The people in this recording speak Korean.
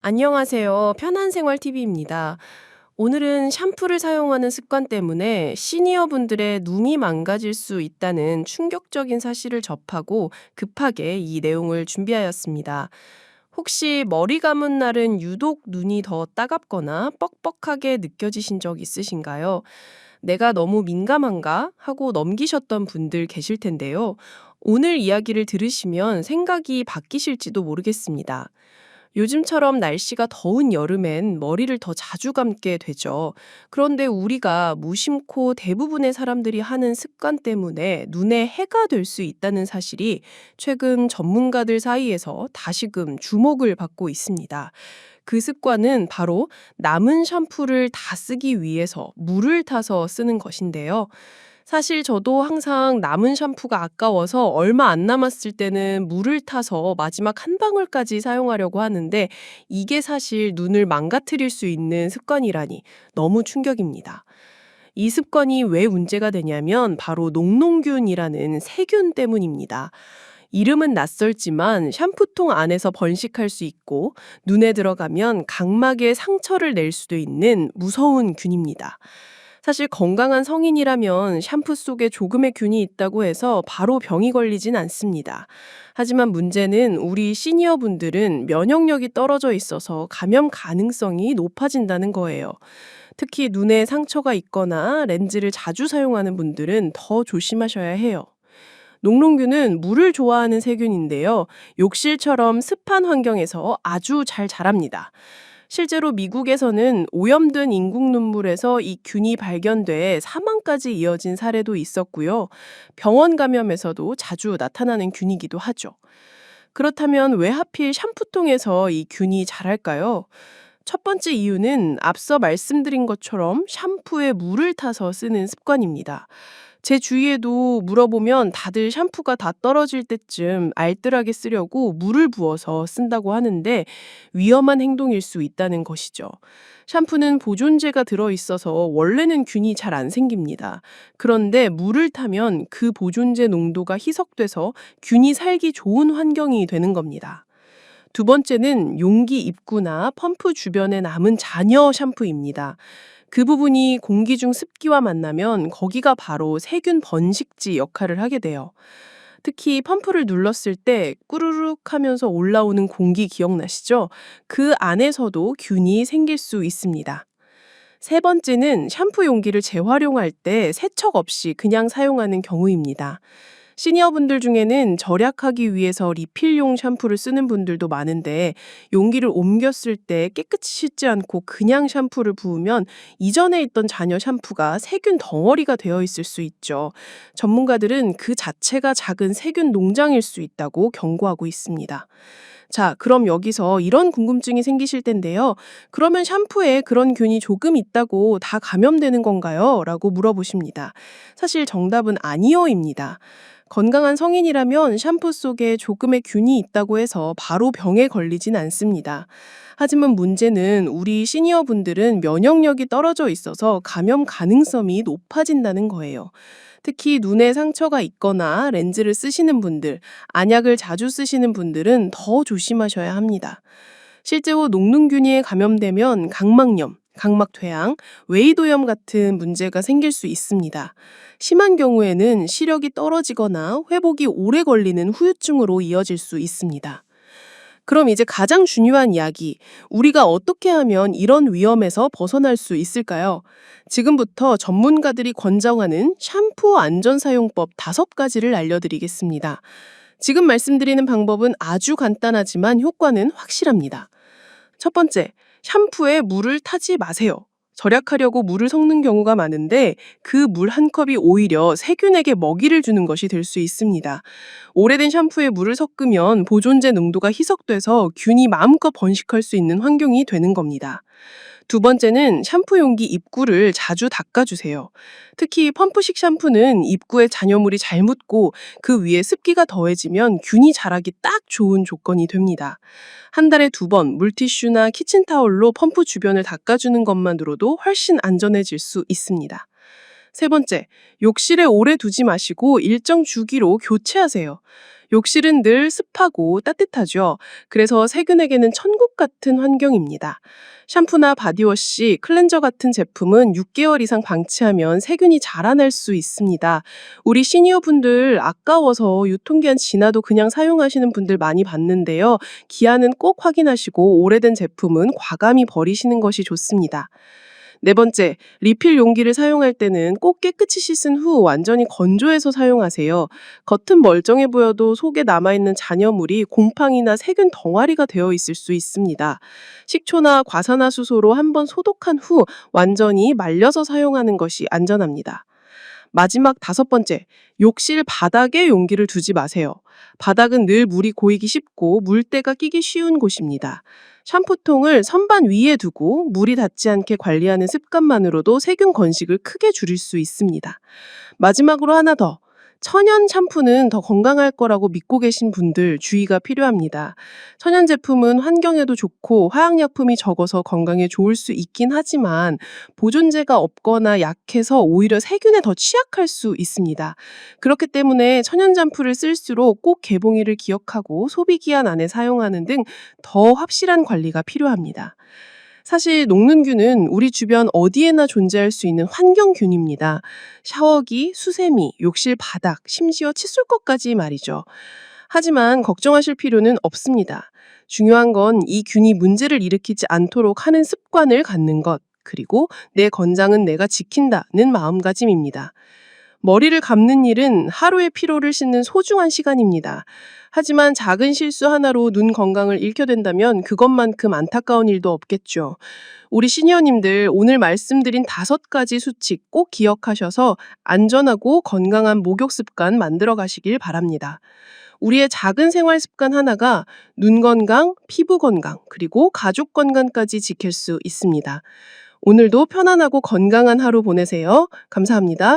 안녕하세요. 편한생활TV입니다. 오늘은 샴푸를 사용하는 습관 때문에 시니어 분들의 눈이 망가질 수 있다는 충격적인 사실을 접하고 급하게 이 내용을 준비하였습니다. 혹시 머리 감은 날은 유독 눈이 더 따갑거나 뻑뻑하게 느껴지신 적 있으신가요? 내가 너무 민감한가? 하고 넘기셨던 분들 계실 텐데요. 오늘 이야기를 들으시면 생각이 바뀌실지도 모르겠습니다. 요즘처럼 날씨가 더운 여름엔 머리를 더 자주 감게 되죠. 그런데 우리가 무심코 대부분의 사람들이 하는 습관 때문에 눈에 해가 될 수 있다는 사실이 최근 전문가들 사이에서 다시금 주목을 받고 있습니다. 그 습관은 바로 남은 샴푸를 다 쓰기 위해서 물을 타서 쓰는 것인데요. 사실 저도 항상 남은 샴푸가 아까워서 얼마 안 남았을 때는 물을 타서 마지막 한 방울까지 사용하려고 하는데 이게 사실 눈을 망가뜨릴 수 있는 습관이라니 너무 충격입니다. 이 습관이 왜 문제가 되냐면 바로 녹농균이라는 세균 때문입니다. 이름은 낯설지만 샴푸통 안에서 번식할 수 있고 눈에 들어가면 각막에 상처를 낼 수도 있는 무서운 균입니다. 사실 건강한 성인이라면 샴푸 속에 조금의 균이 있다고 해서 바로 병이 걸리진 않습니다. 하지만 문제는 우리 시니어 분들은 면역력이 떨어져 있어서 감염 가능성이 높아진다는 거예요. 특히 눈에 상처가 있거나 렌즈를 자주 사용하는 분들은 더 조심하셔야 해요. 녹농균은 물을 좋아하는 세균인데요. 욕실처럼 습한 환경에서 아주 잘 자랍니다. 실제로 미국에서는 오염된 인공 눈물에서 이 균이 발견돼 사망까지 이어진 사례도 있었고요. 병원 감염에서도 자주 나타나는 균이기도 하죠. 그렇다면 왜 하필 샴푸통에서 이 균이 자랄까요? 첫 번째 이유는 앞서 말씀드린 것처럼 샴푸에 물을 타서 쓰는 습관입니다. 제 주위에도 물어보면 다들 샴푸가 다 떨어질 때쯤 알뜰하게 쓰려고 물을 부어서 쓴다고 하는데 위험한 행동일 수 있다는 것이죠. 샴푸는 보존제가 들어있어서 원래는 균이 잘 안 생깁니다. 그런데 물을 타면 그 보존제 농도가 희석돼서 균이 살기 좋은 환경이 되는 겁니다. 두 번째는 용기 입구나 펌프 주변에 남은 잔여 샴푸입니다. 그 부분이 공기 중 습기와 만나면 거기가 바로 세균 번식지 역할을 하게 돼요. 특히 펌프를 눌렀을 때 꾸르륵 하면서 올라오는 공기 기억나시죠? 그 안에서도 균이 생길 수 있습니다. 세 번째는 샴푸 용기를 재활용할 때 세척 없이 그냥 사용하는 경우입니다. 시니어분들 중에는 절약하기 위해서 리필용 샴푸를 쓰는 분들도 많은데 용기를 옮겨 쓸 때 깨끗이 씻지 않고 그냥 샴푸를 부으면 이전에 있던 잔여 샴푸가 세균 덩어리가 되어 있을 수 있죠. 전문가들은 그 자체가 작은 세균 농장일 수 있다고 경고하고 있습니다. 자, 그럼 여기서 이런 궁금증이 생기실 텐데요. 그러면 샴푸에 그런 균이 조금 있다고 다 감염되는 건가요? 라고 물어보십니다. 사실 정답은 아니요입니다. 건강한 성인이라면 샴푸 속에 조금의 균이 있다고 해서 바로 병에 걸리진 않습니다. 하지만 문제는 우리 시니어 분들은 면역력이 떨어져 있어서 감염 가능성이 높아진다는 거예요. 특히 눈에 상처가 있거나 렌즈를 쓰시는 분들, 안약을 자주 쓰시는 분들은 더 조심하셔야 합니다. 실제로 녹눈균에 감염되면 각막염, 각막퇴양, 웨이도염 같은 문제가 생길 수 있습니다. 심한 경우에는 시력이 떨어지거나 회복이 오래 걸리는 후유증으로 이어질 수 있습니다. 그럼 이제 가장 중요한 이야기, 우리가 어떻게 하면 이런 위험에서 벗어날 수 있을까요? 지금부터 전문가들이 권장하는 샴푸 안전사용법 5가지를 알려드리겠습니다. 지금 말씀드리는 방법은 아주 간단하지만 효과는 확실합니다. 첫 번째, 샴푸에 물을 타지 마세요. 절약하려고 물을 섞는 경우가 많은데 그 물 한 컵이 오히려 세균에게 먹이를 주는 것이 될 수 있습니다. 오래된 샴푸에 물을 섞으면 보존제 농도가 희석돼서 균이 마음껏 번식할 수 있는 환경이 되는 겁니다. 두 번째는 샴푸 용기 입구를 자주 닦아주세요. 특히 펌프식 샴푸는 입구에 잔여물이 잘 묻고 그 위에 습기가 더해지면 균이 자라기 딱 좋은 조건이 됩니다. 한 달에 2번 물티슈나 키친타올로 펌프 주변을 닦아주는 것만으로도 훨씬 안전해질 수 있습니다. 세 번째, 욕실에 오래 두지 마시고 일정 주기로 교체하세요. 욕실은 늘 습하고 따뜻하죠. 그래서 세균에게는 천국 같은 환경입니다. 샴푸나 바디워시, 클렌저 같은 제품은 6개월 이상 방치하면 세균이 자라날 수 있습니다. 우리 시니어 분들 아까워서 유통기한 지나도 그냥 사용하시는 분들 많이 봤는데요. 기한은 꼭 확인하시고 오래된 제품은 과감히 버리시는 것이 좋습니다. 네 번째, 리필 용기를 사용할 때는 꼭 깨끗이 씻은 후 완전히 건조해서 사용하세요. 겉은 멀쩡해 보여도 속에 남아있는 잔여물이 곰팡이나 세균 덩어리가 되어 있을 수 있습니다. 식초나 과산화수소로 한번 소독한 후 완전히 말려서 사용하는 것이 안전합니다. 마지막 다섯 번째, 욕실 바닥에 용기를 두지 마세요. 바닥은 늘 물이 고이기 쉽고 물때가 끼기 쉬운 곳입니다. 샴푸통을 선반 위에 두고 물이 닿지 않게 관리하는 습관만으로도 세균 건식을 크게 줄일 수 있습니다. 마지막으로 하나 더. 천연 샴푸는 더 건강할 거라고 믿고 계신 분들 주의가 필요합니다. 천연 제품은 환경에도 좋고 화학약품이 적어서 건강에 좋을 수 있긴 하지만 보존제가 없거나 약해서 오히려 세균에 더 취약할 수 있습니다. 그렇기 때문에 천연 샴푸를 쓸수록 꼭 개봉일을 기억하고 소비기한 안에 사용하는 등 더 확실한 관리가 필요합니다. 사실 녹는균은 우리 주변 어디에나 존재할 수 있는 환경균입니다. 샤워기, 수세미, 욕실 바닥, 심지어 칫솔거까지 말이죠. 하지만 걱정하실 필요는 없습니다. 중요한 건 이 균이 문제를 일으키지 않도록 하는 습관을 갖는 것, 그리고 내 건강은 내가 지킨다는 마음가짐입니다. 머리를 감는 일은 하루의 피로를 씻는 소중한 시간입니다. 하지만 작은 실수 하나로 눈 건강을 잃게 된다면 그것만큼 안타까운 일도 없겠죠. 우리 시니어님들 오늘 말씀드린 5가지 수칙 꼭 기억하셔서 안전하고 건강한 목욕 습관 만들어 가시길 바랍니다. 우리의 작은 생활 습관 하나가 눈 건강, 피부 건강, 그리고 가족 건강까지 지킬 수 있습니다. 오늘도 편안하고 건강한 하루 보내세요. 감사합니다.